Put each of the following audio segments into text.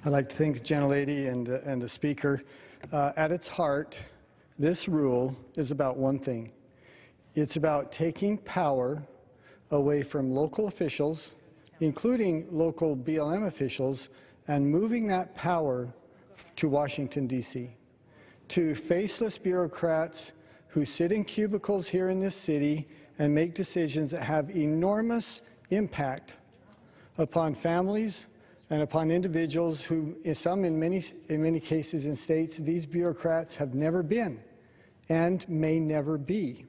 I'd like to thank the gentlelady and the Speaker. At its heart, this rule is about one thing. It's about taking power away from local officials, including local BLM officials, and moving that power to Washington, D.C., to faceless bureaucrats who sit in cubicles here in this city and make decisions that have enormous impact upon families and upon individuals who, in many cases in states, these bureaucrats have never been and may never be.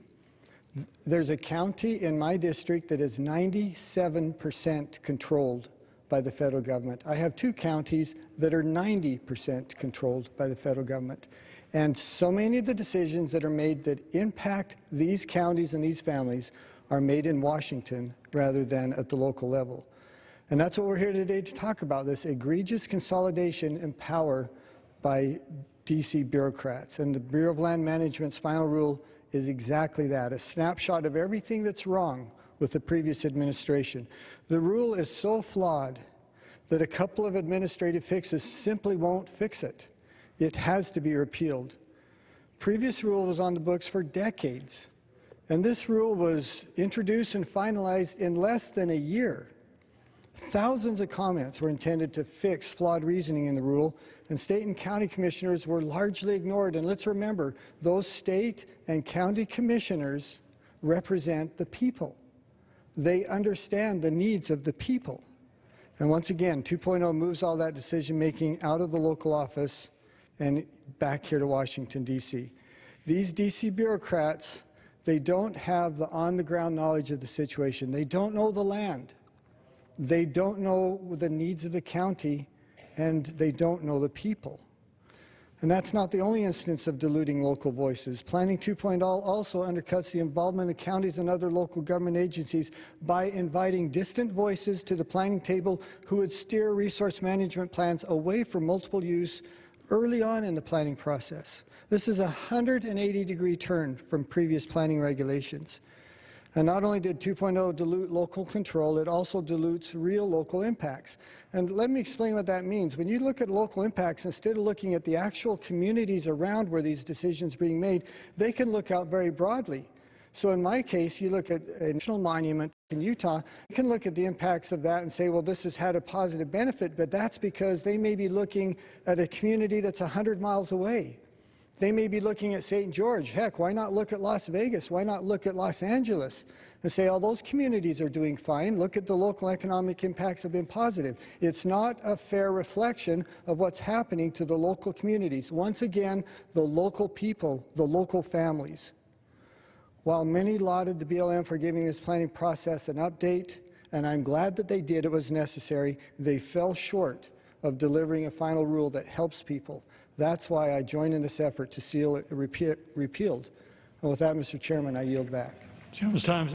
There's a county in my district that is 97% controlled by the federal government. I have two counties that are 90% controlled by the federal government. And so many of the decisions that are made that impact these counties and these families are made in Washington rather than at the local level. And that's what we're here today to talk about, this egregious consolidation in power by D.C. bureaucrats. And the Bureau of Land Management's final rule is exactly that, a snapshot of everything that's wrong with the previous administration. The rule is so flawed that a couple of administrative fixes simply won't fix it. It has to be repealed. Previous rule was on the books for decades, and this rule was introduced and finalized in less than a year. Thousands of comments were intended to fix flawed reasoning in the rule, and state and county commissioners were largely ignored. And let's remember, those state and county commissioners represent the people. They understand the needs of the people. And once again, 2.0 moves all that decision-making out of the local office and back here to Washington, D.C. These D.C. bureaucrats, they don't have the on-the-ground knowledge of the situation. They don't know the land. They don't know the needs of the county, and they don't know the people. And that's not the only instance of diluting local voices. Planning 2.0 also undercuts the involvement of counties and other local government agencies by inviting distant voices to the planning table who would steer resource management plans away from multiple use early on in the planning process. This is a 180-degree turn from previous planning regulations. And not only did 2.0 dilute local control, it also dilutes real local impacts. And let me explain what that means. When you look at local impacts, instead of looking at the actual communities around where these decisions are being made, they can look out very broadly. So in my case, you look at a national monument in Utah, you can look at the impacts of that and say, well, this has had a positive benefit, but that's because they may be looking at a community that's 100 miles away. They may be looking at St. George. Heck, why not look at Las Vegas? Why not look at Los Angeles and say, oh, those communities are doing fine. Look at the local economic impacts have been positive. It's not a fair reflection of what's happening to the local communities. Once again, the local people, the local families. While many lauded the BLM for giving this planning process an update, and I'm glad that they did, it was necessary, they fell short of delivering a final rule that helps people. That's why I joined in this effort to see it repealed. And with that, Mr. Chairman, I yield back. Gentleman's time.